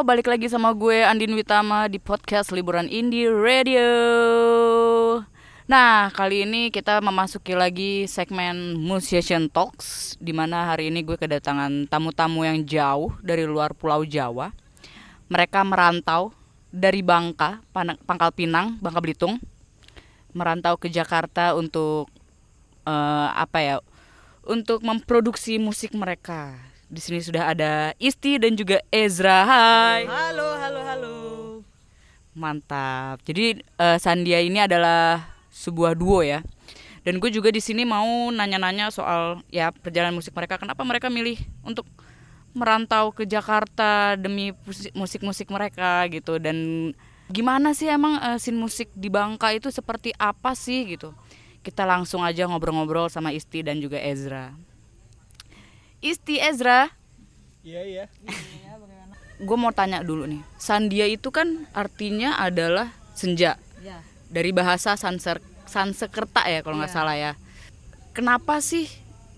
balik lagi sama gue Andin Witama di podcast Liburan Indie Radio. Nah, kali ini kita memasuki lagi segmen Musician Talks, di mana hari ini gue kedatangan tamu-tamu yang jauh dari luar Pulau Jawa. Mereka merantau dari Bangka, Pangkal Pinang, Bangka Belitung, merantau ke Jakarta untuk untuk memproduksi musik mereka. Di sini sudah ada Isti dan juga Ezra. Hai. Halo. Mantap. Jadi Sandia ini adalah sebuah duo ya. Dan gue juga di sini mau nanya-nanya soal ya perjalanan musik mereka. Kenapa mereka milih untuk merantau ke Jakarta demi musik-musik mereka gitu. Dan gimana sih emang scene musik di Bangka itu seperti apa sih gitu. Kita langsung aja ngobrol-ngobrol sama Isti dan juga Ezra. Isti, Ezra. Iya. Gue mau tanya dulu nih. Sandia itu kan artinya adalah senja. Ya. Dari bahasa Sansekerta ya kalau nggak salah ya. Kenapa sih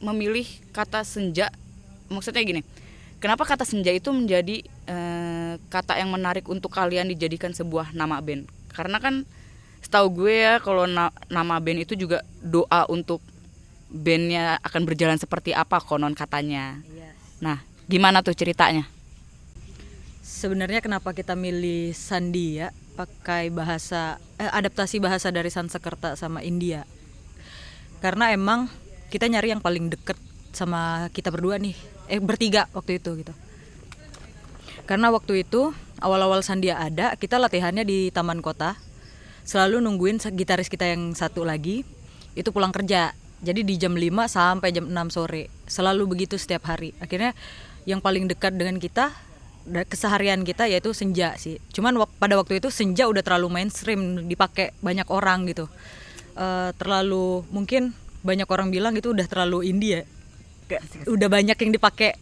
memilih kata senja? Maksudnya gini. Kenapa kata senja itu menjadi kata yang menarik untuk kalian dijadikan sebuah nama band? Karena kan setahu gue ya kalau nama band itu juga doa untuk bandnya akan berjalan seperti apa konon katanya. Yes. Nah, gimana tuh ceritanya? Sebenarnya kenapa kita milih Sandia pakai bahasa adaptasi bahasa dari Sansekerta sama India? Karena emang kita nyari yang paling deket sama kita berdua nih, bertiga waktu itu gitu. Karena waktu itu awal-awal Sandia ada, kita latihannya di Taman Kota. Selalu nungguin gitaris kita yang satu lagi itu pulang kerja. Jadi di jam 5 sampai jam 6 sore. Selalu begitu setiap hari. Akhirnya yang paling dekat dengan kita, keseharian kita yaitu senja sih. Cuman pada waktu itu senja udah terlalu mainstream, dipakai banyak orang gitu. Terlalu, mungkin banyak orang bilang itu udah terlalu indie ya. Udah banyak yang dipakai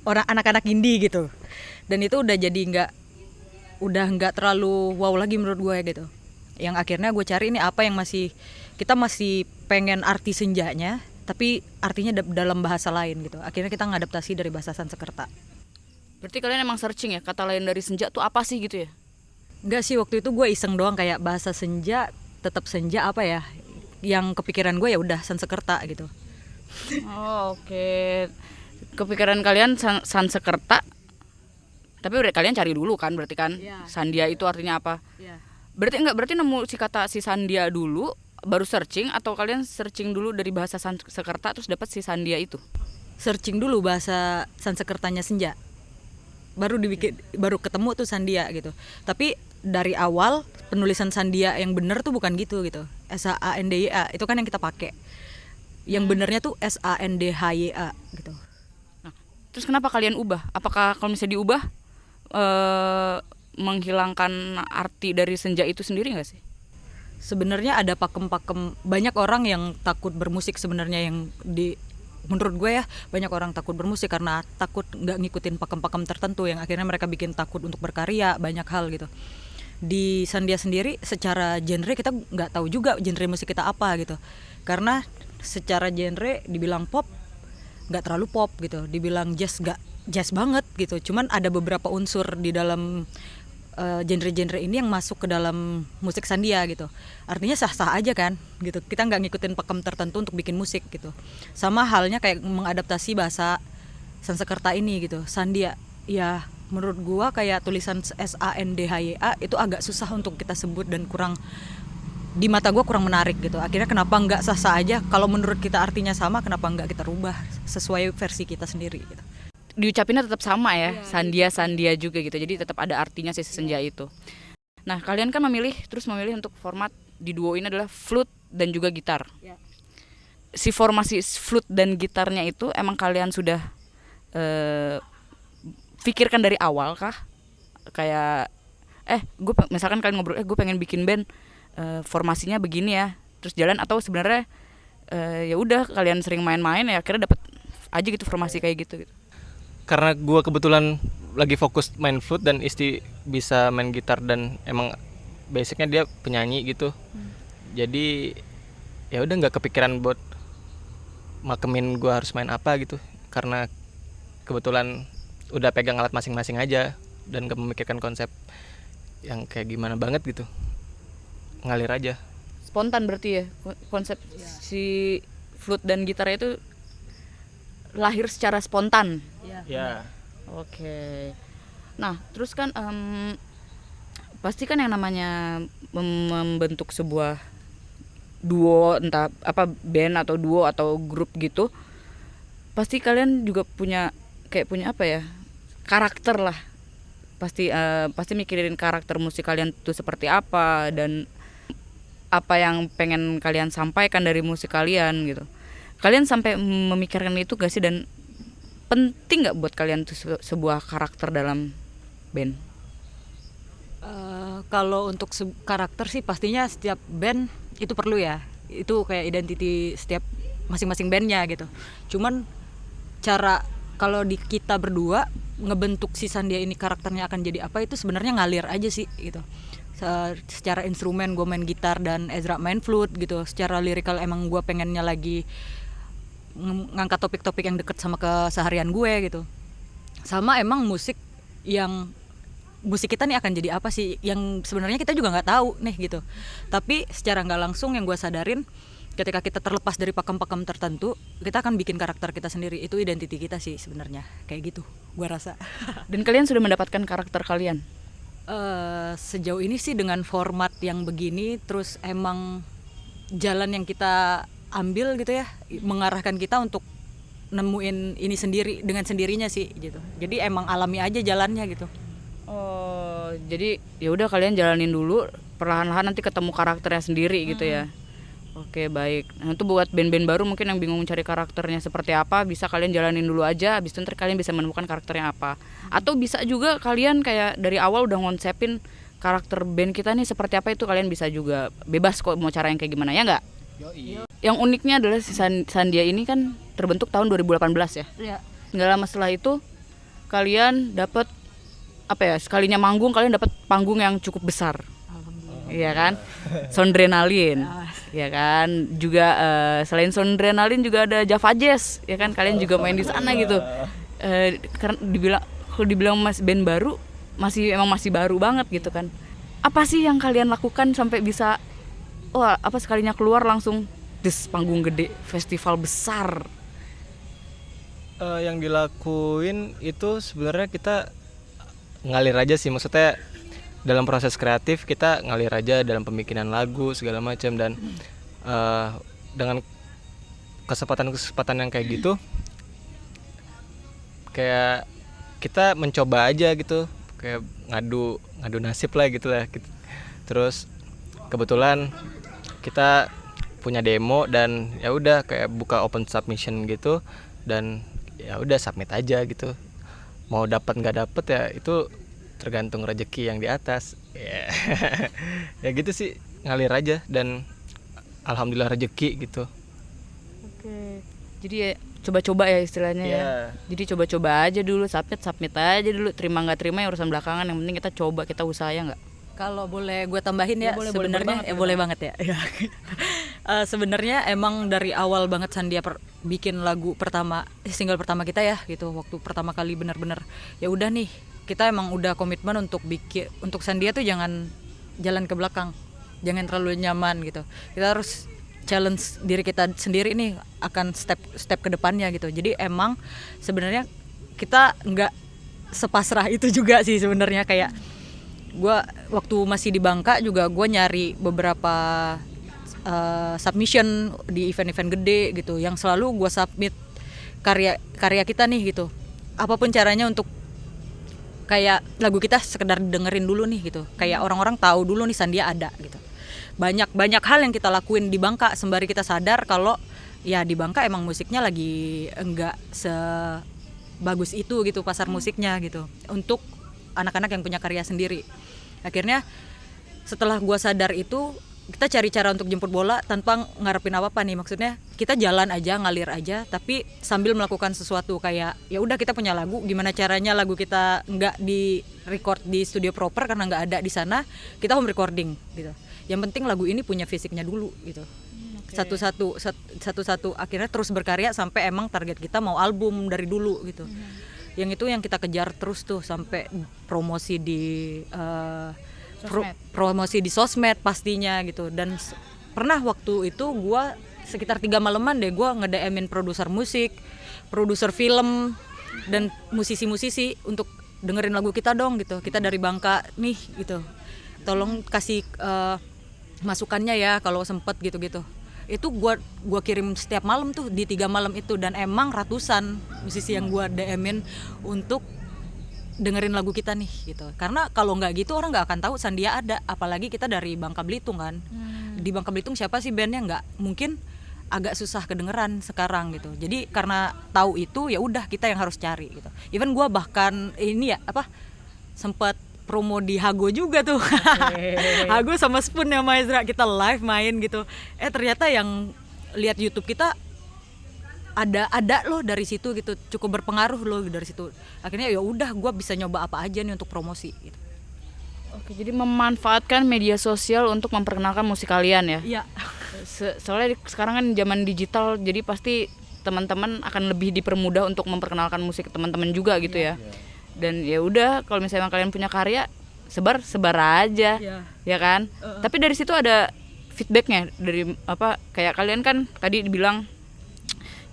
orang anak-anak indie gitu. Dan itu udah jadi nggak terlalu wow lagi menurut gue gitu. Yang akhirnya gue cari ini apa yang kita masih pengen arti senjanya tapi artinya dalam bahasa lain gitu. Akhirnya kita ngadaptasi dari bahasa Sansekerta. Berarti kalian emang searching ya kata lain dari senja tuh apa sih gitu ya? Enggak sih, waktu itu gue iseng doang kayak bahasa senja, tetap senja apa ya? Yang kepikiran gue ya udah Sansekerta gitu. Oh, oke. Kepikiran kalian Sansekerta. Tapi udah kalian cari dulu kan berarti kan? Yeah. Sandia itu artinya apa? Yeah. Berarti nemu si Sandia dulu baru searching atau kalian searching dulu dari bahasa Sansekerta terus dapat si Sandia itu? Searching dulu bahasa Sansekertanya senja. Baru ketemu tuh Sandia gitu. Tapi dari awal penulisan Sandia yang benar tuh bukan gitu. SANDYA itu kan yang kita pakai. Yang benernya tuh SANDHYA gitu. Nah, terus kenapa kalian ubah? Apakah kalau misalnya diubah menghilangkan arti dari senja itu sendiri nggak sih? Sebenarnya ada pakem-pakem, banyak orang yang takut bermusik sebenarnya menurut gue ya, banyak orang takut bermusik karena takut nggak ngikutin pakem-pakem tertentu yang akhirnya mereka bikin takut untuk berkarya, banyak hal gitu. Di Sandia sendiri secara genre kita nggak tahu juga genre musik kita apa gitu, karena secara genre dibilang pop nggak terlalu pop gitu, dibilang jazz nggak jazz banget gitu, cuman ada beberapa unsur di dalam genre-genre ini yang masuk ke dalam musik Sandia gitu. Artinya sah-sah aja kan gitu. Kita nggak ngikutin pakem tertentu untuk bikin musik gitu. Sama halnya kayak mengadaptasi bahasa Sansekerta ini gitu. Sandia ya menurut gua kayak tulisan SANDHYA itu agak susah untuk kita sebut dan kurang, di mata gua kurang menarik gitu. Akhirnya kenapa nggak sah-sah aja, kalau menurut kita artinya sama kenapa nggak kita rubah sesuai versi kita sendiri gitu. Diucapinnya tetap sama ya, Sandia juga gitu. Jadi tetap ada artinya si senja itu. Nah, kalian kan memilih untuk format di duo ini adalah flute dan juga gitar. Ya. Si formasi flute dan gitarnya itu emang kalian sudah pikirkan dari awal kah? Kayak misalkan kalian ngobrol, gue pengen bikin band formasinya begini ya, terus jalan, atau sebenarnya ya udah kalian sering main-main ya akhirnya dapat aja gitu formasi kayak gitu. Karena gue kebetulan lagi fokus main flute dan Isti bisa main gitar dan emang basicnya dia penyanyi gitu. Jadi ya udah nggak kepikiran buat makemin gue harus main apa gitu, karena kebetulan udah pegang alat masing-masing aja. dan gak memikirkan konsep yang kayak gimana banget gitu, ngalir aja. Spontan berarti ya konsep si flute dan gitar itu lahir secara spontan. Ya. Oke. Nah, terus kan pasti kan yang namanya membentuk sebuah duo, entah apa band atau duo atau grup gitu, pasti kalian juga punya apa ya, karakter lah. Pasti mikirin karakter musik kalian itu seperti apa dan apa yang pengen kalian sampaikan dari musik kalian gitu. Kalian sampai memikirkan itu gak sih, dan penting gak buat kalian itu sebuah karakter dalam band? Kalau untuk karakter sih pastinya setiap band itu perlu ya. Itu kayak identiti setiap masing-masing bandnya gitu. Cuman cara kalau di kita berdua ngebentuk si Sandia ini karakternya akan jadi apa itu sebenarnya ngalir aja sih gitu. Secara instrumen gue main gitar dan Ezra main flute gitu. Secara lirikal emang gue pengennya lagi ngangkat topik-topik yang deket sama keseharian gue gitu. Sama emang musik kita nih akan jadi apa sih yang sebenarnya kita juga nggak tahu nih gitu. Tapi secara nggak langsung yang gue sadarin ketika kita terlepas dari pakem-pakem tertentu, kita akan bikin karakter kita sendiri. Itu identiti kita sih sebenarnya, kayak gitu gue rasa. Dan kalian sudah mendapatkan karakter kalian? Sejauh ini sih dengan format yang begini, terus emang jalan yang kita ambil gitu ya, mengarahkan kita untuk nemuin ini sendiri dengan sendirinya sih gitu. Jadi emang alami aja jalannya gitu. Oh, jadi ya udah kalian jalanin dulu, perlahan-lahan nanti ketemu karakternya sendiri gitu ya. Oke, baik. Nah, itu buat band-band baru mungkin yang bingung cari karakternya seperti apa, bisa kalian jalanin dulu aja, habis itu ntar kalian bisa menemukan karakternya apa. Atau bisa juga kalian kayak dari awal udah ngonsepin karakter band kita nih seperti apa, itu kalian bisa juga, bebas kok mau cara yang kayak gimana, ya nggak? Yang uniknya adalah si Sandia ini kan terbentuk tahun 2018 ya. Iya. Nggak lama setelah itu kalian dapat apa ya, sekalinya manggung kalian dapat panggung yang cukup besar. Iya kan? Soundrenalin. Ya kan? Juga selain Soundrenalin juga ada Java Jazz, ya kan? Kalian juga main di sana gitu. Karena dibilang mas band baru, masih baru banget gitu kan. Apa sih yang kalian lakukan sampai bisa sekalinya keluar langsung panggung gede, festival besar? Yang dilakuin itu sebenarnya kita ngalir aja sih, maksudnya dalam proses kreatif kita ngalir aja dalam pemikiran lagu segala macam, dan dengan kesempatan yang kayak gitu, kayak kita mencoba aja gitu, kayak ngadu nasib lah gitu lah. Terus kebetulan kita punya demo dan ya udah kayak buka open submission gitu, dan ya udah submit aja gitu. Mau dapat nggak dapat ya itu tergantung rezeki yang di atas. Ya gitu sih, ngalir aja dan alhamdulillah rezeki gitu. Oke. Jadi ya coba-coba ya istilahnya ya. Jadi coba-coba aja dulu, submit aja dulu, terima nggak terima ya urusan belakangan, yang penting kita coba, kita usaha, ya nggak? Kalau boleh gue tambahin ya, sebenarnya boleh banget ya. Sebenarnya emang dari awal banget Sandia bikin lagu pertama, single pertama kita ya gitu. Waktu pertama kali benar-benar ya udah nih, kita emang udah komitmen untuk Sandia tuh jangan jalan ke belakang, jangan terlalu nyaman gitu. Kita harus challenge diri kita sendiri nih akan step ke depannya gitu. Jadi emang sebenarnya kita nggak sepasrah itu juga sih sebenarnya. Kayak gue waktu masih di Bangka juga gue nyari beberapa submission di event-event gede gitu, yang selalu gue submit karya kita nih gitu, apapun caranya untuk kayak lagu kita sekedar dengerin dulu nih gitu, kayak orang-orang tahu dulu nih Sandia ada gitu. Banyak hal yang kita lakuin di Bangka sembari kita sadar kalau ya di Bangka emang musiknya lagi enggak sebagus itu gitu pasar musiknya gitu untuk anak-anak yang punya karya sendiri. Akhirnya setelah gua sadar itu, kita cari cara untuk jemput bola tanpa ngarepin apa-apa nih. Maksudnya kita jalan aja, ngalir aja, tapi sambil melakukan sesuatu. Kayak ya udah kita punya lagu, gimana caranya lagu kita nggak di record di studio proper karena nggak ada di sana, kita home recording gitu. Yang penting lagu ini punya fisiknya dulu gitu. Satu-satu akhirnya terus berkarya sampai emang target kita mau album dari dulu gitu. Yang itu yang kita kejar terus tuh sampai promosi di promosi di sosmed pastinya gitu. Dan pernah waktu itu gue sekitar 3 malaman deh gue nge-DM-in produser musik, produser film, dan musisi-musisi untuk dengerin lagu kita dong gitu. Kita dari Bangka nih gitu. Tolong kasih masukannya ya kalau sempet gitu-gitu. Itu gua kirim setiap malam tuh di 3 malam itu, dan emang ratusan musisi yang gua DM-in untuk dengerin lagu kita nih gitu. Karena kalau nggak gitu orang nggak akan tahu Sandia ada, apalagi kita dari Bangka Belitung kan. Di Bangka Belitung siapa sih bandnya, nggak mungkin, agak susah kedengeran sekarang gitu. Jadi karena tahu itu ya udah kita yang harus cari gitu. Even gua bahkan ini ya sempat promo di Hago juga tuh. Hago sama Spoon ya Maezra, kita live main gitu. Ternyata yang lihat YouTube kita ada loh dari situ gitu, cukup berpengaruh loh dari situ. Akhirnya ya udah gue bisa nyoba apa aja nih untuk promosi gitu. Oke, jadi memanfaatkan media sosial untuk memperkenalkan musik kalian ya. Iya. Soalnya sekarang kan zaman digital, jadi pasti teman-teman akan lebih dipermudah untuk memperkenalkan musik teman-teman juga gitu ya. Dan ya udah, kalau misalnya kalian punya karya, sebar aja. Ya kan? Tapi dari situ ada feedbacknya dari kayak kalian kan tadi dibilang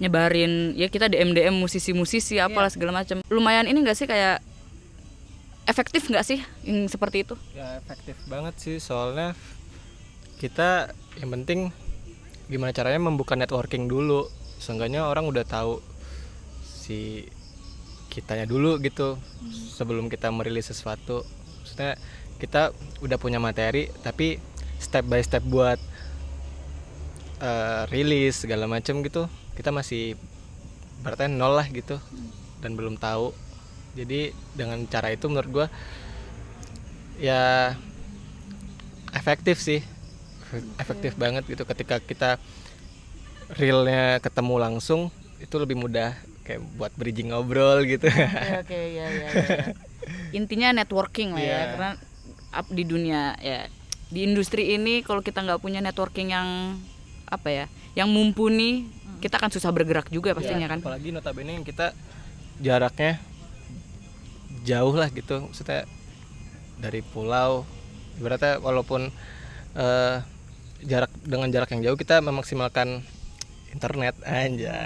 nyebarin ya, kita DM musisi-musisi apalah segala macam. Lumayan ini enggak sih, kayak efektif nggak sih yang seperti itu? Ya efektif banget sih, soalnya kita yang penting gimana caranya membuka networking dulu. Seenggaknya orang udah tahu si kitanya dulu gitu sebelum kita merilis sesuatu. Maksudnya kita udah punya materi, tapi step by step buat rilis segala macam gitu kita masih berarti nol lah gitu dan belum tahu. Jadi dengan cara itu menurut gue ya efektif sih, efektif banget gitu. Ketika kita realnya ketemu langsung itu lebih mudah kayak buat bridging ngobrol gitu. Oke, ya. Intinya networking lah ya, karena di dunia ya, di industri ini kalau kita nggak punya networking yang yang mumpuni, kita akan susah bergerak juga pastinya kan. Apalagi notabene yang kita jaraknya jauh lah gitu, maksudnya dari pulau, ibaratnya walaupun dengan jarak yang jauh kita memaksimalkan internet aja.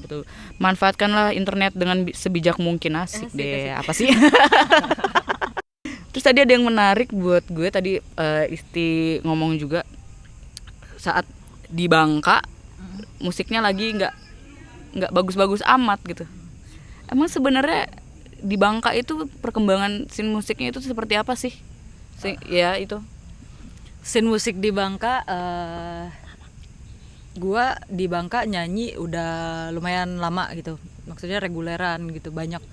Betul, manfaatkanlah internet dengan sebijak mungkin. Asik deh. Apa sih? Terus tadi ada yang menarik buat gue tadi, Isti ngomong juga saat di Bangka musiknya lagi nggak bagus-bagus amat gitu. Emang sebenarnya di Bangka itu perkembangan scene musiknya itu seperti apa sih? Ya itu. Scene musik di Bangka, gua di Bangka nyanyi udah lumayan lama gitu. Maksudnya reguleran gitu, banyak.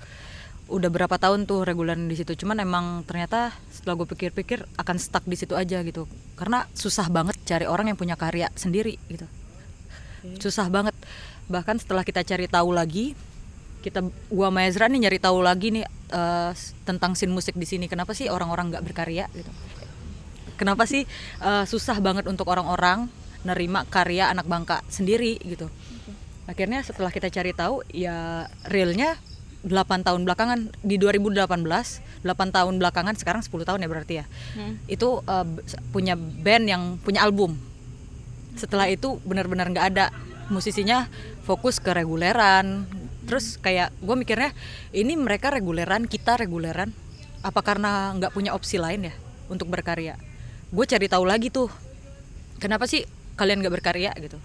Udah berapa tahun tuh reguleran di situ. Cuman emang ternyata setelah gue pikir-pikir akan stuck di situ aja gitu. Karena susah banget cari orang yang punya karya sendiri gitu. Susah banget. Bahkan setelah kita cari tahu lagi, gua sama Ezra nih nyari tahu lagi nih tentang scene musik di sini. Kenapa sih orang-orang nggak berkarya gitu? Kenapa sih susah banget untuk orang-orang nerima karya anak Bangka sendiri gitu? Akhirnya setelah kita cari tahu, ya realnya 8 tahun belakangan, di 2018, 8 tahun belakangan, sekarang 10 tahun ya berarti ya. Itu punya band yang punya album. Setelah itu benar-benar nggak ada, musisinya fokus ke reguleran. Terus kayak gue mikirnya, ini mereka reguleran, kita reguleran, apa karena nggak punya opsi lain ya untuk berkarya? Gue cari tahu lagi tuh, kenapa sih kalian nggak berkarya gitu?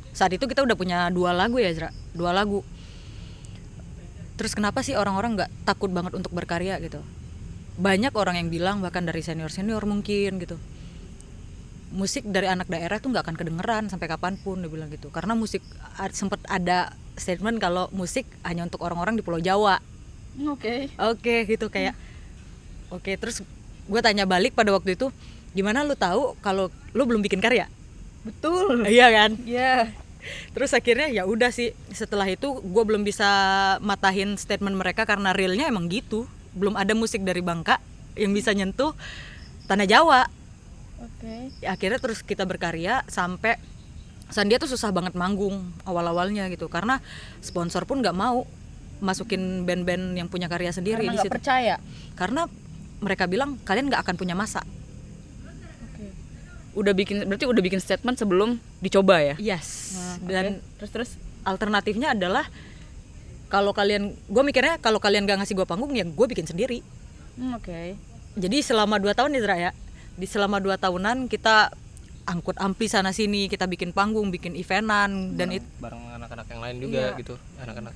Saat itu kita udah punya 2 lagu ya Zra, 2 lagu. Terus kenapa sih orang-orang nggak takut banget untuk berkarya gitu? Banyak orang yang bilang, bahkan dari senior-senior mungkin gitu, musik dari anak daerah tuh nggak akan kedengeran sampai kapanpun, dia bilang gitu. Karena musik, sempet ada statement kalau musik hanya untuk orang-orang di Pulau Jawa. Oke gitu kayak. Oke, terus gue tanya balik pada waktu itu, gimana lu tahu kalau lu belum bikin karya? Betul. Iya kan? Iya. Terus akhirnya ya udah sih, setelah itu gue belum bisa matahin statement mereka karena realnya emang gitu. Belum ada musik dari Bangka yang bisa nyentuh tanah Jawa. Ya, akhirnya terus kita berkarya sampai Sandia tuh susah banget manggung awal-awalnya gitu, karena sponsor pun nggak mau masukin band-band yang punya karya sendiri Karena di nggak situ. percaya. Karena mereka bilang kalian nggak akan punya masa. Berarti udah bikin statement sebelum dicoba ya. Yes. Oke. Dan terus alternatifnya adalah gue mikirnya kalau kalian gak ngasih gue panggung ya gue bikin sendiri. Oke. Jadi selama 2 tahun nih Zra ya, di selama 2 tahunan kita angkut ampli sana sini, kita bikin panggung, bikin eventan dan itu bareng anak-anak yang lain juga Iya. gitu, anak-anak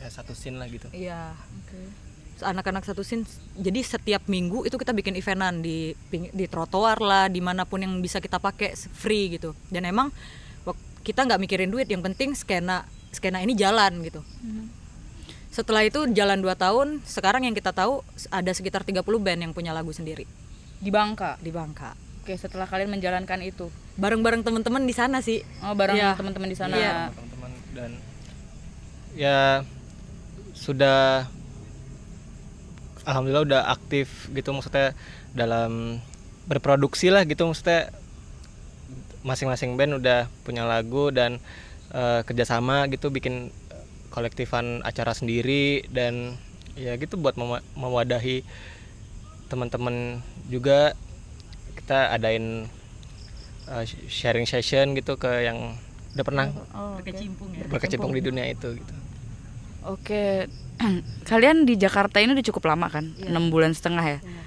ya satu scene lah gitu. iya Oke. anak-anak satu scene. Jadi setiap minggu itu kita bikin eventan di trotoar lah, dimanapun yang bisa kita pakai free gitu. Dan emang kita nggak mikirin duit, yang penting skena ini jalan gitu. Setelah itu jalan 2 tahun, sekarang yang kita tahu ada sekitar 30 band yang punya lagu sendiri Di Bangka. di Bangka. Oke, setelah kalian menjalankan itu. Bareng-bareng teman-teman di sana sih. Oh, bareng Iya. teman-teman di sana. Iya. Teman-teman, dan ya sudah alhamdulillah udah aktif gitu, maksudnya dalam berproduksi lah gitu, maksudnya masing-masing band udah punya lagu dan kerjasama gitu, bikin kolektifan acara sendiri, dan ya gitu buat mewadahi teman-teman juga. Kita adain sharing session gitu ke yang udah pernah Oh, oke. Berkecimpung ya. berkecimpung di dunia itu gitu. Oke. Kalian di Jakarta ini udah cukup lama kan? Iya. 6 bulan setengah ya. Iya.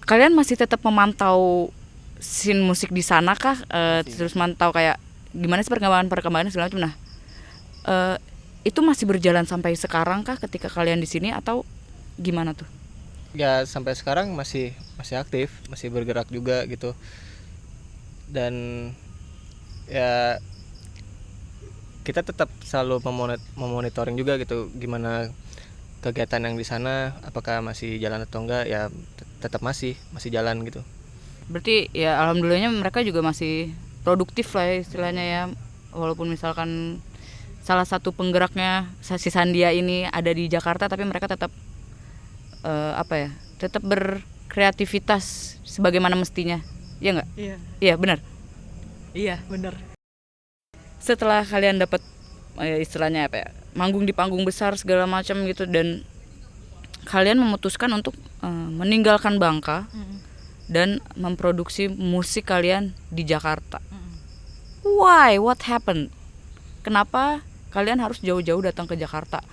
Kalian masih tetap memantau scene musik di sana kah? Terus mantau kayak gimana sih perkembangan segala macam. Nah, itu masih berjalan sampai sekarang kah ketika kalian di sini atau gimana tuh? Ya sampai sekarang masih aktif, masih bergerak juga gitu. Dan ya kita tetap selalu memonitoring juga gitu, gimana kegiatan yang di sana, apakah masih jalan atau enggak. Ya tetap masih jalan gitu. Berarti ya alhamdulillahnya mereka juga masih produktif lah ya istilahnya ya. Walaupun misalkan salah satu penggeraknya si Sandia ini ada di Jakarta, tapi mereka tetap tetap berkreativitas sebagaimana mestinya. Iya nggak? Iya. Iya benar. Iya, benar. Setelah kalian dapat istilahnya apa ya, manggung di panggung besar segala macam gitu, dan kalian memutuskan untuk meninggalkan Bangka dan memproduksi musik kalian di Jakarta. Why? What happened? Kenapa kalian harus jauh-jauh datang ke Jakarta?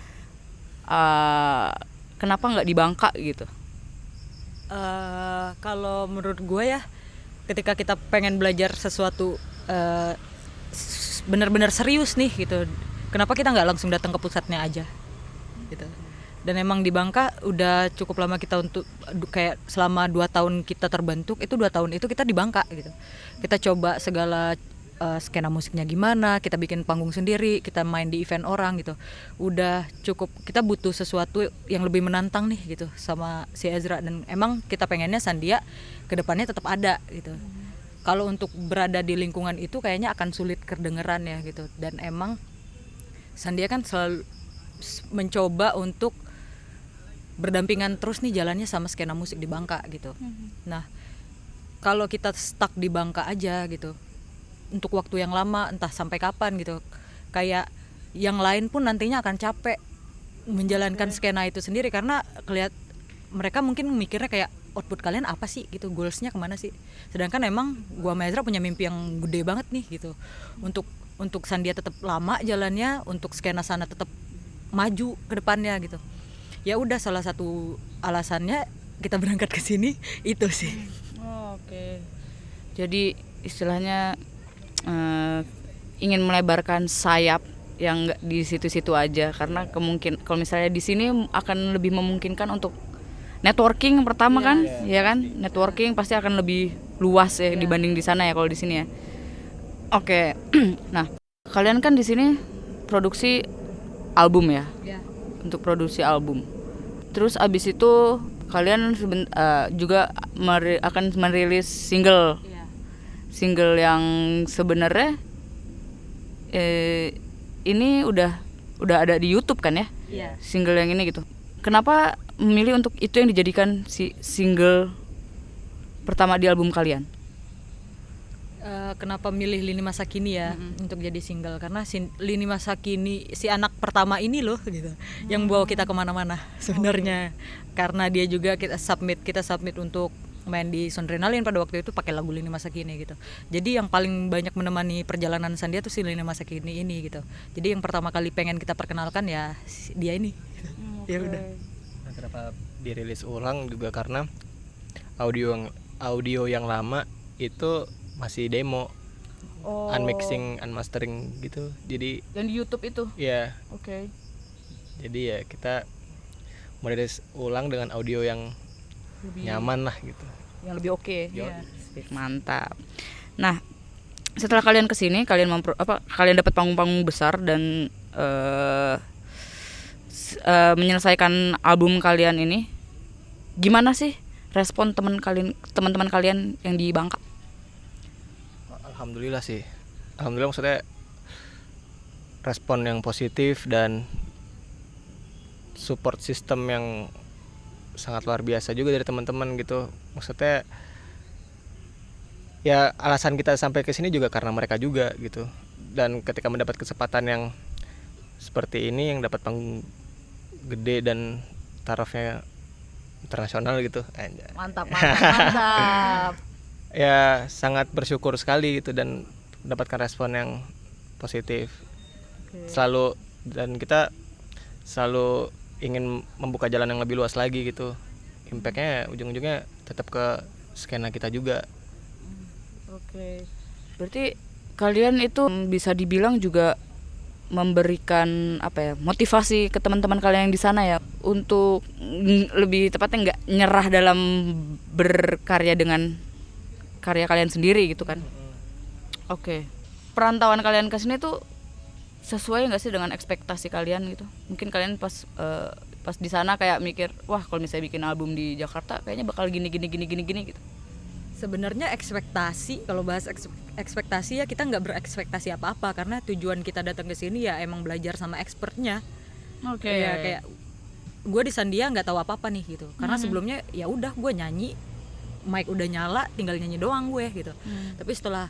Kenapa nggak di Bangka gitu? Kalau menurut gue ya, ketika kita pengen belajar sesuatu benar-benar serius nih gitu, kenapa kita nggak langsung datang ke pusatnya aja gitu. Dan emang di Bangka udah cukup lama kita untuk kayak selama 2 tahun kita terbentuk, itu 2 tahun itu kita di Bangka gitu. Kita coba segala skena musiknya gimana, kita bikin panggung sendiri, kita main di event orang gitu. Udah cukup, kita butuh sesuatu yang lebih menantang nih gitu sama si Ezra, dan emang kita pengennya Sandia kedepannya tetap ada gitu. Kalau untuk berada di lingkungan itu kayaknya akan sulit kedengeran ya gitu. Dan emang Sandia kan selalu mencoba untuk berdampingan terus nih jalannya sama skena musik di Bangka gitu. Nah, kalau kita stuck di Bangka aja gitu untuk waktu yang lama, entah sampai kapan gitu, kayak yang lain pun nantinya akan capek menjalankan skena itu sendiri, karena mereka mungkin mikirnya kayak output kalian apa sih gitu, goalsnya kemana sih, sedangkan emang gua sama Ezra punya mimpi yang gede banget nih gitu, untuk Sandia tetap lama jalannya, untuk skena sana tetap maju ke depannya gitu. Ya udah, salah satu alasannya kita berangkat ke sini itu sih. Oke. Jadi istilahnya ingin melebarkan sayap yang nggak di situ-situ aja, karena kalau misalnya di sini akan lebih memungkinkan untuk networking pertama kan, ya kan, networking pasti akan lebih luas ya dibanding di sana ya kalau di sini ya. Oke. Nah, kalian kan di sini produksi album ya, untuk produksi album. Terus abis itu kalian juga akan merilis single yang sebenarnya ini udah ada di YouTube kan ya, single yang ini gitu. Kenapa memilih untuk itu yang dijadikan si single pertama di album kalian? Kenapa milih Lini Masa Kini ya untuk jadi single, karena Lini Masa Kini si anak pertama ini loh gitu yang bawa kita kemana-mana sebenarnya. Karena dia juga kita submit untuk main di Soundrenalin pada waktu itu pakai lagu Lini Masa Kini gitu. Jadi yang paling banyak menemani perjalanan Sandia tuh si Lini Masa Kini ini gitu. Jadi yang pertama kali pengen kita perkenalkan ya dia ini. Ya udah. Nah, kenapa dirilis ulang juga karena audio yang lama itu masih demo, unmixing, unmastering gitu. Jadi yang di YouTube itu. ya, Oke. jadi ya kita merilis ulang dengan audio yang nyaman lah gitu. Yang lebih oke. Yo. Mantap. Nah, setelah kalian kesini, kalian kalian dapat panggung-panggung besar dan menyelesaikan album kalian ini, gimana sih respon teman-teman kalian yang di Bangka? Alhamdulillah sih. Alhamdulillah, maksudnya respon yang positif dan support system yang sangat luar biasa juga dari teman-teman gitu. Maksudnya ya alasan kita sampai ke sini juga karena mereka juga gitu. Dan ketika mendapat kesempatan yang seperti ini, yang dapat panggung gede dan tarafnya internasional gitu, Mantap. ya sangat bersyukur sekali gitu dan mendapatkan respon yang positif. Selalu, dan kita selalu ingin membuka jalan yang lebih luas lagi gitu. Impactnya ujung-ujungnya tetap ke skena kita juga. Oke. Berarti kalian itu bisa dibilang juga memberikan motivasi ke teman-teman kalian yang di sana ya, untuk lebih tepatnya nggak nyerah dalam berkarya dengan karya kalian sendiri gitu kan. Oke. Perantauan kalian ke sini tuh sesuai nggak sih dengan ekspektasi kalian gitu? Mungkin kalian pas di sana kayak mikir, wah kalau misalnya bikin album di Jakarta kayaknya bakal gini gitu. Sebenarnya ekspektasi, kalau bahas ekspektasi ya kita nggak berekspektasi apa-apa, karena tujuan kita datang ke sini ya emang belajar sama expertnya. Oke. Ya, kayak gue di Sandia nggak tahu apa-apa nih gitu, karena sebelumnya ya udah gue nyanyi, mic udah nyala, tinggal nyanyi doang gue gitu. Tapi setelah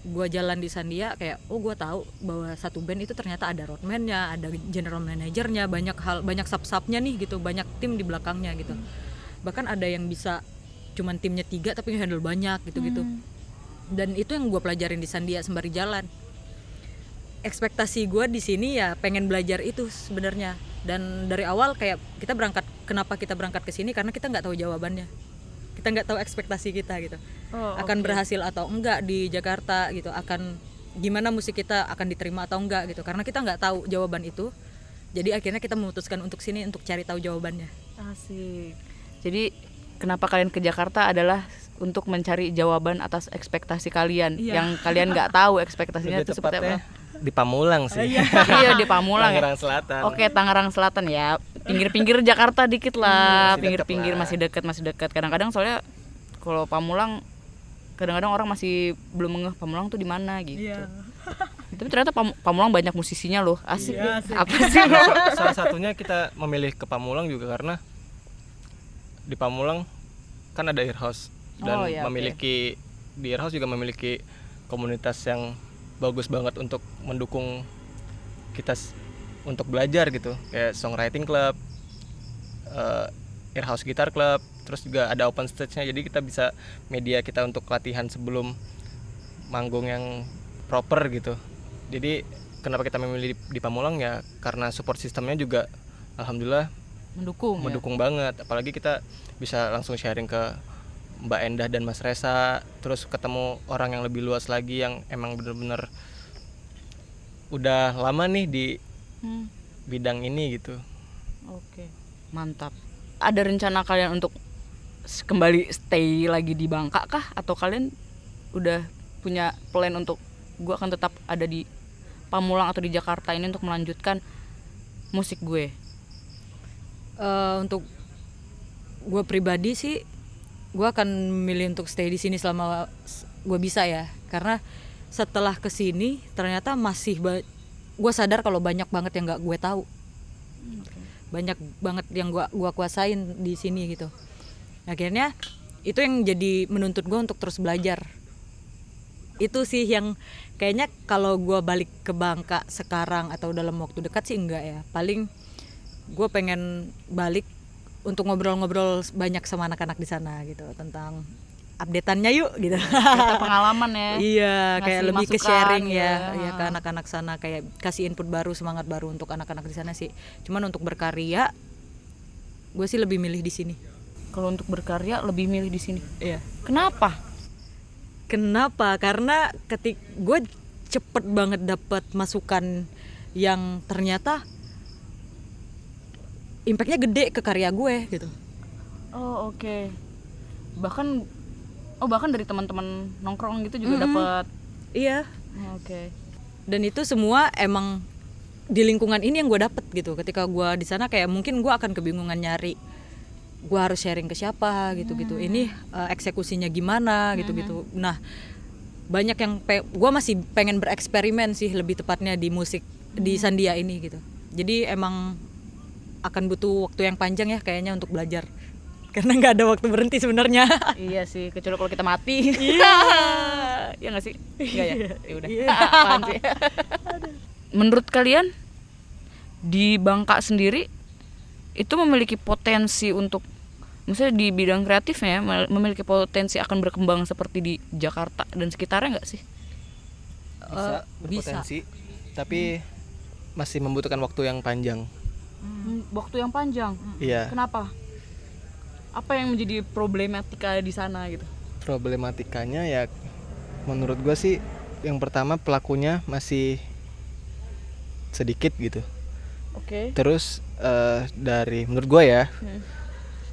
gue jalan di Sandia kayak gue tahu bahwa satu band itu ternyata ada roadman-nya, ada general manajernya, banyak sub-subnya nih gitu, banyak tim di belakangnya gitu. Bahkan ada yang bisa cuman timnya 3 tapi handle banyak gitu-gitu. Dan itu yang gue pelajarin di Sandia sembari jalan. Ekspektasi gue di sini ya pengen belajar itu sebenarnya. Dan dari awal kayak kenapa kita berangkat ke sini, karena kita nggak tahu jawabannya. Kita nggak tahu ekspektasi kita gitu. Akan berhasil atau enggak di Jakarta gitu, akan gimana musik kita akan diterima atau enggak gitu. Karena kita nggak tahu jawaban itu. Jadi akhirnya kita memutuskan untuk sini untuk cari tahu jawabannya. Asik. Jadi kenapa kalian ke Jakarta adalah untuk mencari jawaban atas ekspektasi kalian yang kalian nggak tahu ekspektasinya itu seperti apa. Di Pamulang sih. Iya di Pamulang. Tangerang Selatan. Oke, Tangerang Selatan ya. Pinggir-pinggir Jakarta dikit lah. Masih Pinggir-pinggir deket masih dekat. Kadang-kadang soalnya kalau Pamulang kadang-kadang orang masih belum ngeh Pamulang tuh di mana gitu. Tapi ternyata Pamulang banyak musisinya loh. Asik. Apa sih? Salah satunya kita memilih ke Pamulang juga karena di Pamulang kan ada Earhouse dan di Earhouse juga memiliki komunitas yang bagus banget untuk mendukung kita untuk belajar gitu, kayak songwriting club, Earhouse Guitar Club, terus juga ada open stage-nya, jadi kita bisa media kita untuk latihan sebelum manggung yang proper gitu. Jadi kenapa kita memilih di Pamulang ya karena support sistemnya juga alhamdulillah mendukung banget, apalagi kita bisa langsung sharing ke Mbak Endah dan Mas Resa, terus ketemu orang yang lebih luas lagi yang emang bener-bener udah lama nih di bidang ini gitu. Oke, mantap. Ada rencana kalian untuk kembali stay lagi di Bangka kah? Atau kalian udah punya plan untuk gue akan tetap ada di Pamulang atau di Jakarta ini untuk melanjutkan musik gue? Untuk gue pribadi sih, gue akan memilih untuk stay di sini selama gue bisa ya, karena setelah kesini ternyata gue sadar kalau banyak banget yang nggak gue tahu, banyak banget yang gue kuasain di sini gitu. Akhirnya itu yang jadi menuntut gue untuk terus belajar. Itu sih yang kayaknya kalau gue balik ke Bangka sekarang atau dalam waktu dekat sih enggak ya. Paling gue pengen balik untuk ngobrol-ngobrol banyak sama anak-anak di sana gitu tentang updateannya yuk gitu. Cerita pengalaman ya. Iya, Ngasih kayak lebih ke masukan sharing gitu ya, ya. ya ke anak-anak sana, kayak kasih input baru, semangat baru untuk anak-anak di sana sih. Cuman untuk berkarya, gue sih lebih milih di sini. Kalau untuk berkarya lebih milih di sini. Iya. Kenapa? Kenapa? Karena gue cepet banget dapat masukan yang ternyata impactnya gede ke karya gue gitu. Oh, oke. Bahkan dari teman-teman nongkrong gitu juga dapat. Iya. Oke. Dan itu semua emang di lingkungan ini yang gue dapet gitu. Ketika gue di sana kayak mungkin gue akan kebingungan nyari gue harus sharing ke siapa gitu-gitu. Ini eksekusinya gimana gitu-gitu. Nah, banyak yang gue masih pengen bereksperimen sih, lebih tepatnya di musik di Sandia ini gitu. Jadi emang akan butuh waktu yang panjang ya kayaknya untuk belajar. Karena nggak ada waktu berhenti sebenarnya. Iya sih, kecuali kalau kita mati. Iya. Ya nggak sih? Enggak ya? Ya udah. Apaan sih? Menurut kalian di Bangka sendiri itu memiliki potensi untuk, misalnya di bidang kreatifnya ya, memiliki potensi akan berkembang seperti di Jakarta dan sekitarnya nggak sih? Bisa berpotensi, tapi masih membutuhkan waktu yang panjang. Waktu yang panjang. Iya. Kenapa? Apa yang menjadi problematika di sana gitu? Problematikanya ya menurut gue sih yang pertama pelakunya masih sedikit gitu. Oke. Terus dari menurut gue ya,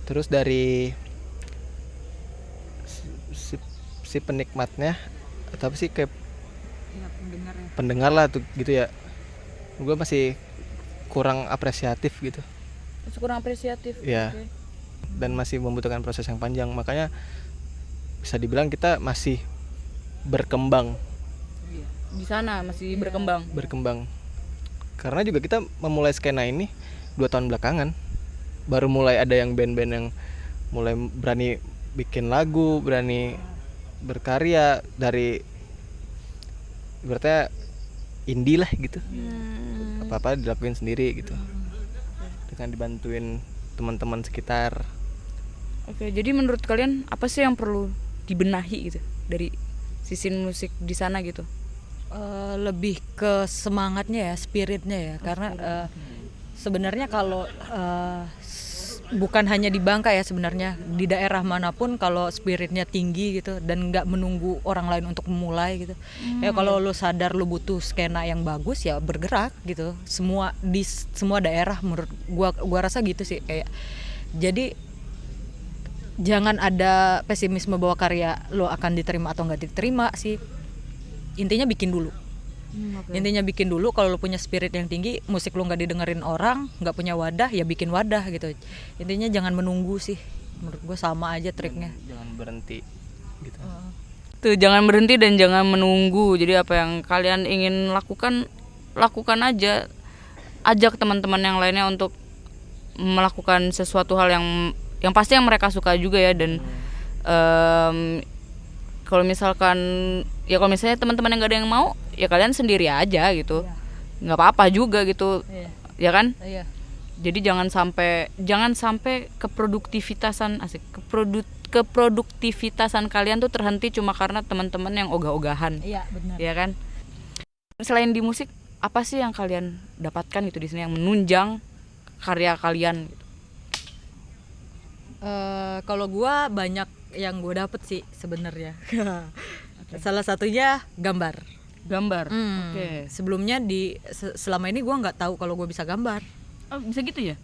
terus dari si penikmatnya atau apa sih kayak pendengar lah tuh gitu ya, gue masih kurang apresiatif gitu. Kurang apresiatif. Iya. Oke. Dan masih membutuhkan proses yang panjang, makanya bisa dibilang kita masih berkembang Di sana masih berkembang. Karena juga kita memulai skena ini 2 tahun belakangan, baru mulai ada yang band-band yang mulai berani bikin lagu, berani berkarya dari berarti indie lah gitu. Apa-apa dilakuin sendiri gitu, dengan dibantuin teman-teman sekitar. Oke, jadi menurut kalian apa sih yang perlu dibenahi gitu dari sisi musik di sana gitu? Lebih ke semangatnya ya, spiritnya ya. Karena sebenarnya kalau bukan hanya di Bangka ya, sebenarnya di daerah manapun kalau spiritnya tinggi gitu dan nggak menunggu orang lain untuk memulai gitu. Ya kalau lu sadar lu butuh skena yang bagus ya bergerak gitu. Di semua daerah menurut gua rasa gitu sih kayak. Jadi jangan ada pesimisme bahwa karya lo akan diterima atau nggak diterima sih. Intinya bikin dulu. Intinya bikin dulu. Kalau lo punya spirit yang tinggi, musik lo nggak didengerin orang, nggak punya wadah, ya bikin wadah gitu. Intinya jangan menunggu sih. Menurut gue sama aja triknya. Jangan berhenti gitu. Tuh, jangan berhenti dan jangan menunggu. Jadi apa yang kalian ingin lakukan aja. Ajak teman-teman yang lainnya untuk melakukan sesuatu hal yang pasti yang mereka suka juga ya. Dan kalau misalnya teman-teman yang nggak ada yang mau, ya kalian sendiri aja gitu. Nggak apa-apa juga gitu. Ya kan? Iya. Jadi jangan sampai keproduktivitasan kalian tuh terhenti cuma karena teman-teman yang ogah-ogahan. Iya, benar. Ya kan? Selain di musik, apa sih yang kalian dapatkan gitu di sini yang menunjang karya kalian gitu? Kalau gue banyak yang gue dapet sih sebenarnya. Salah satunya gambar. Oke. Sebelumnya selama ini gue nggak tahu kalau gue bisa gambar. Oh, bisa gitu ya?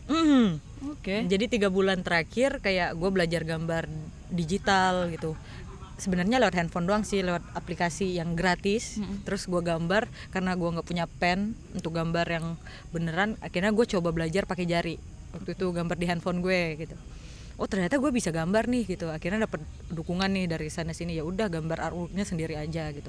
Oke. Jadi 3 bulan terakhir kayak gue belajar gambar digital gitu. Sebenarnya lewat handphone doang sih, lewat aplikasi yang gratis. Terus gue gambar karena gue nggak punya pen untuk gambar yang beneran. Akhirnya gue coba belajar pakai jari. Waktu itu gambar di handphone gue gitu. Oh ternyata gue bisa gambar nih gitu. Akhirnya dapet dukungan nih dari sana sini. Ya udah gambar artworknya sendiri aja gitu.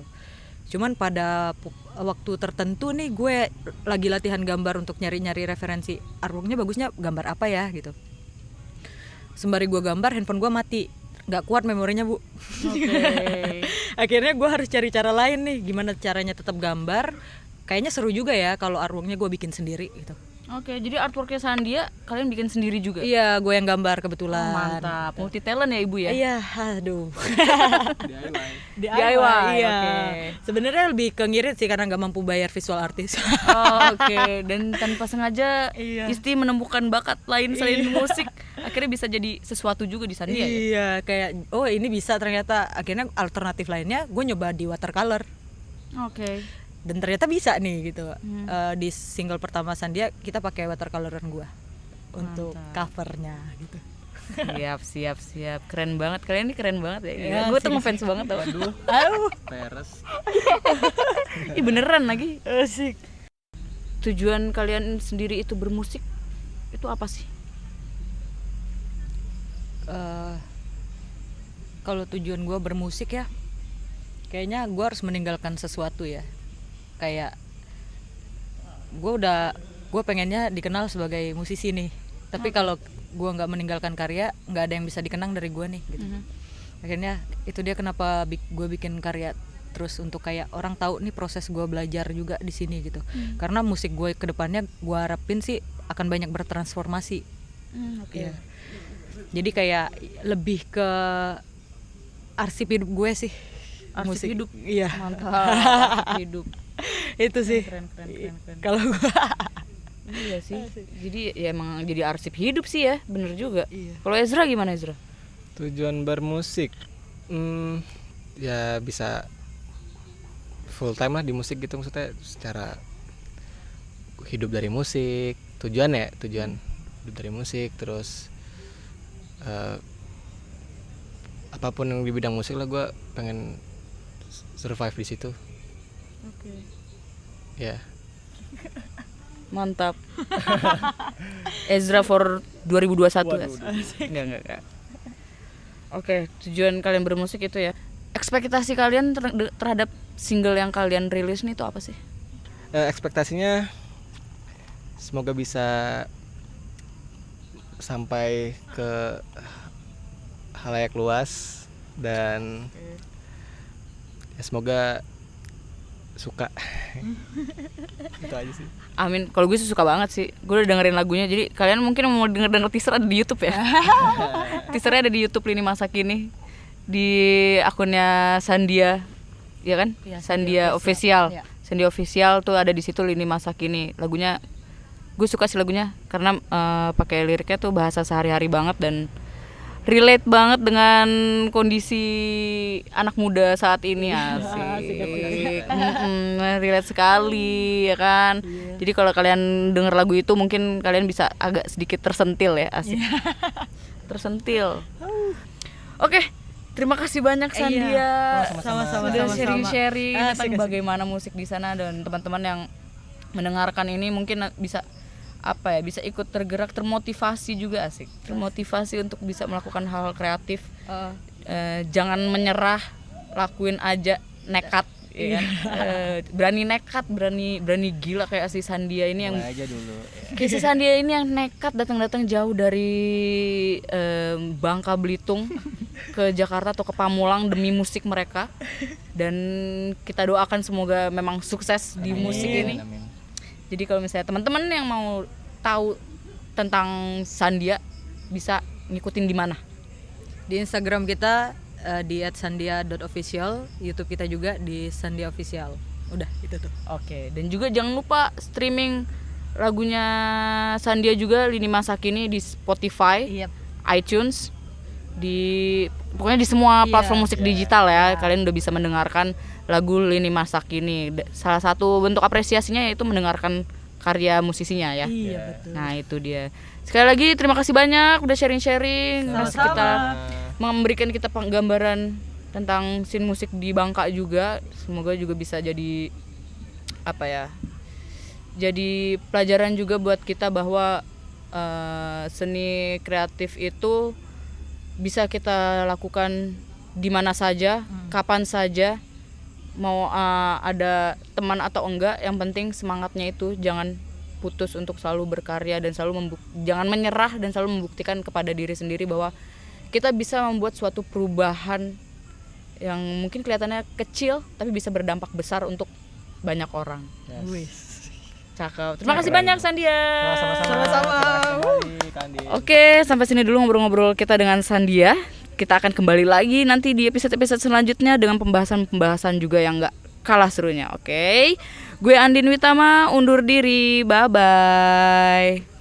Cuman pada waktu tertentu nih gue lagi latihan gambar untuk nyari-nyari referensi artworknya bagusnya gambar apa ya gitu. Sembari gue gambar handphone gue mati, nggak kuat memorinya bu. Akhirnya gue harus cari cara lain nih, gimana caranya tetap gambar. Kayaknya seru juga ya kalau artworknya gue bikin sendiri gitu. Oke, jadi artworknya Sandia kalian bikin sendiri juga? Iya, gue yang gambar kebetulan. Mantap, multi talent ya ibu ya? Iya, aduh. DIY, iya. oke. Sebenarnya lebih ke ngirit sih karena nggak mampu bayar visual artis. Oh, oke. Dan tanpa sengaja Iya. Isti menemukan bakat lain selain musik, akhirnya bisa jadi sesuatu juga di Sandia ya? Iya, kayak oh ini bisa ternyata. Akhirnya alternatif lainnya gue nyoba di watercolor. Oke. Dan ternyata bisa nih gitu. Di single pertama Sandia kita pakai watercoloran gue untuk covernya gitu. Siap. Keren banget. Kalian ini keren banget ya. Iya, Gue tuh ngefans banget tau. Aduh, Peres. Ih beneran lagi. asik. Tujuan kalian sendiri itu bermusik itu apa sih? Kalau tujuan gue bermusik ya, kayaknya gue harus meninggalkan sesuatu ya. Kayak gue pengennya dikenal sebagai musisi nih. Tapi kalau gue nggak meninggalkan karya, nggak ada yang bisa dikenang dari gue nih. Gitu. Akhirnya itu dia kenapa gue bikin karya terus untuk kayak orang tahu nih proses gue belajar juga di sini gitu. Karena musik gue kedepannya gue harapin sih akan banyak bertransformasi. Oke. Iya. Jadi kayak lebih ke arsip hidup gue sih. Arsip musik. hidup. Iya. Mantap. Arsip hidup. Itu sih. Keren. Kalau gue Iya sih. Jadi ya emang jadi arsip hidup sih ya, bener juga. Iya. Kalau Ezra gimana Ezra? Tujuan bermusik, ya bisa full time lah di musik gitu, maksudnya secara hidup dari musik. Tujuan hidup dari musik, terus apapun yang di bidang musik lah, gue pengen survive di situ. Oke. Ya. Mantap. Ezra for 2021 guys. Enggak. Oke, tujuan kalian bermusik itu ya. Ekspektasi kalian terhadap single yang kalian rilis nih itu apa sih? Ekspektasinya semoga bisa sampai ke halayak luas dan ya semoga suka. Itu aja sih. Amin. Kalau gue sih suka banget sih. Gue udah dengerin lagunya. Jadi kalian mungkin mau denger teaser ada di YouTube ya. Teasernya ada di YouTube Lini Masa Kini di akunnya Sandia, ya kan? Iya, Sandia Official. Iya. Sandia Official tuh ada di situ Lini Masa Kini. Lagunya gue suka sih lagunya karena pakai liriknya tuh bahasa sehari-hari banget dan relate banget dengan kondisi anak muda saat ini. Asik. Relate sekali ya kan. Jadi kalau kalian denger lagu itu mungkin kalian bisa agak sedikit tersentil ya, asik. Tersentil. Oke, terima kasih banyak Sandia. Sama-sama. Sudah sharing-sharing Asik, tentang asik. bagaimana musik di sana dan teman-teman yang mendengarkan ini mungkin bisa bisa ikut tergerak, termotivasi juga asik. Termotivasi untuk bisa melakukan hal kreatif. Jangan menyerah, lakuin aja, nekat ya kan? Berani nekat, berani gila kayak si Sandia ini yang Mulai aja dulu. kayak si Sandia ini yang nekat datang jauh dari Bangka Belitung ke Jakarta atau ke Pamulang demi musik mereka. Dan kita doakan semoga memang sukses di musik ini. Amin. Jadi kalau misalnya teman-teman yang mau tahu tentang Sandia bisa ngikutin di mana? di Instagram kita di @sandia.official, YouTube kita juga di Sandia Official. Udah itu tuh. Oke, dan juga jangan lupa streaming lagunya Sandia juga Lini Masa Kini di Spotify, Yep. iTunes, pokoknya di semua Iya. platform musik digital ya. Kalian udah bisa mendengarkan lagu Lini Masa Kini. Salah satu bentuk apresiasinya yaitu mendengarkan karya musisinya ya. Iya betul. Nah itu dia. Sekali lagi terima kasih banyak udah sharing-sharing, ngasih kita memberikan kita gambaran tentang scene musik di Bangka juga. Semoga juga bisa jadi jadi pelajaran juga buat kita bahwa seni kreatif itu bisa kita lakukan di mana saja, kapan saja, mau ada teman atau enggak, yang penting semangatnya itu jangan putus untuk selalu berkarya dan selalu jangan menyerah dan selalu membuktikan kepada diri sendiri bahwa kita bisa membuat suatu perubahan yang mungkin kelihatannya kecil tapi bisa berdampak besar untuk banyak orang. Cakep. Terima kasih banyak Sandia. Sama-sama. Oke, sampai sini dulu ngobrol-ngobrol kita dengan Sandia. Kita akan kembali lagi nanti di episode-episode selanjutnya dengan pembahasan-pembahasan juga yang gak kalah serunya. Oke. Gue Andin Witama undur diri. Bye bye.